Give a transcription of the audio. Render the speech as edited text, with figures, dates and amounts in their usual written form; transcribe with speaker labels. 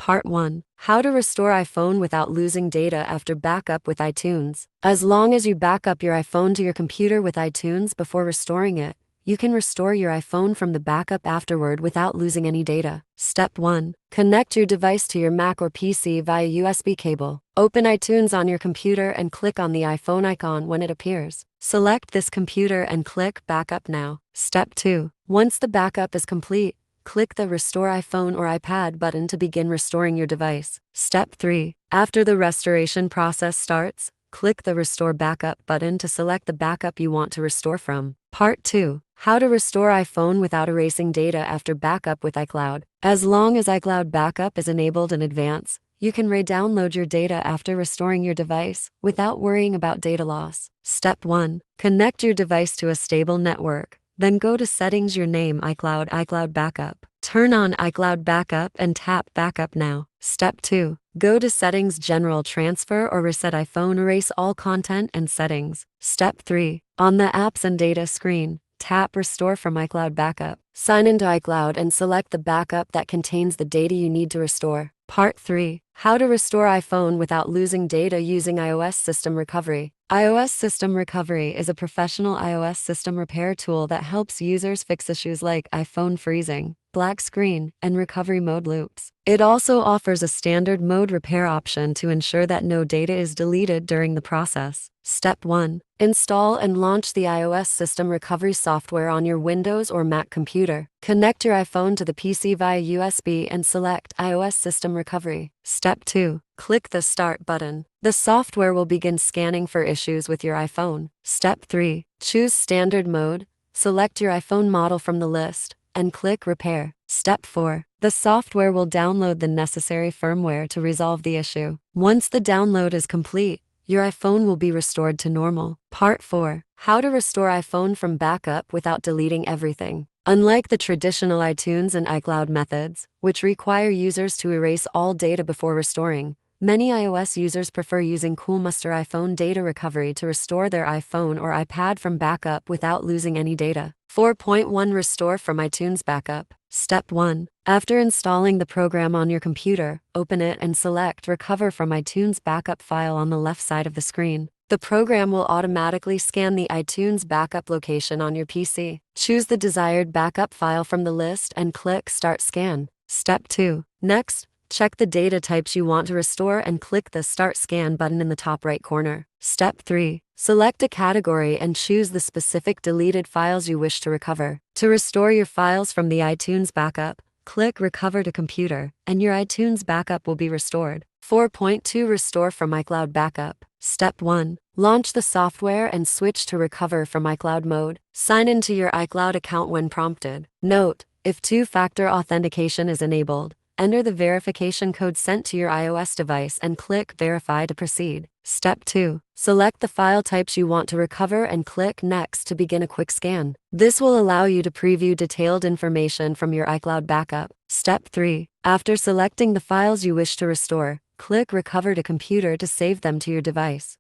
Speaker 1: Part 1. How to restore iPhone without losing data after backup with iTunes. As long as you back up your iPhone to your computer with iTunes before restoring it, you can restore your iPhone from the backup afterward without losing any data. Step 1. Connect your device to your Mac or PC via USB cable. Open iTunes on your computer and click on the iPhone icon when it appears. Select this computer and click Backup Now. Step 2. Once the backup is complete, click the Restore iPhone or iPad button to begin restoring your device. Step 3. After the restoration process starts, click the Restore Backup button to select the backup you want to restore from. Part 2. How to restore iPhone without erasing data after backup with iCloud. As long as iCloud backup is enabled in advance, you can re-download your data after restoring your device without worrying about data loss. Step 1. Connect your device to a stable network. Then go to Settings, your name, iCloud Backup. Turn on iCloud Backup and tap Backup Now. Step 2. Go to Settings, General Transfer or Reset iPhone, erase all content and settings. Step 3. On the Apps and Data screen, tap Restore from iCloud Backup. Sign into iCloud and select the backup that contains the data you need to restore. Part 3. How to restore iPhone without losing data using iOS System Recovery. iOS System Recovery is a professional iOS system repair tool that helps users fix issues like iPhone freezing, black screen, and recovery mode loops. It also offers a standard mode repair option to ensure that no data is deleted during the process. Step 1. Install and launch the iOS System Recovery software on your Windows or Mac computer. Connect your iPhone to the PC via USB and select iOS System Recovery. Step 2. Click the Start button. The software will begin scanning for issues with your iPhone. Step 3. Choose Standard Mode. Select your iPhone model from the list and click Repair. Step 4. The software will download the necessary firmware to resolve the issue. Once the download is complete, your iPhone will be restored to normal. Part 4. How to restore iPhone from backup without deleting everything. Unlike the traditional iTunes and iCloud methods, which require users to erase all data before restoring, many iOS users prefer using Coolmuster iPhone Data Recovery to restore their iPhone or iPad from backup without losing any data. 4.1 Restore from iTunes Backup. Step 1. After installing the program on your computer, open it and select Recover from iTunes Backup file on the left side of the screen. The program will automatically scan the iTunes backup location on your PC. Choose the desired backup file from the list and click Start Scan. Step 2. Next, check the data types you want to restore and click the Start Scan button in the top right corner. Step 3. Select a category and choose the specific deleted files you wish to recover. To restore your files from the iTunes backup, click Recover to Computer, and your iTunes backup will be restored. 4.2 Restore from iCloud Backup. Step 1. Launch the software and switch to Recover from iCloud mode. Sign into your iCloud account when prompted. Note: if two-factor authentication is enabled, enter the verification code sent to your iOS device and click Verify to proceed. Step 2. Select the file types you want to recover and click Next to begin a quick scan. This will allow you to preview detailed information from your iCloud backup. Step 3. After selecting the files you wish to restore, click Recover to Computer to save them to your device.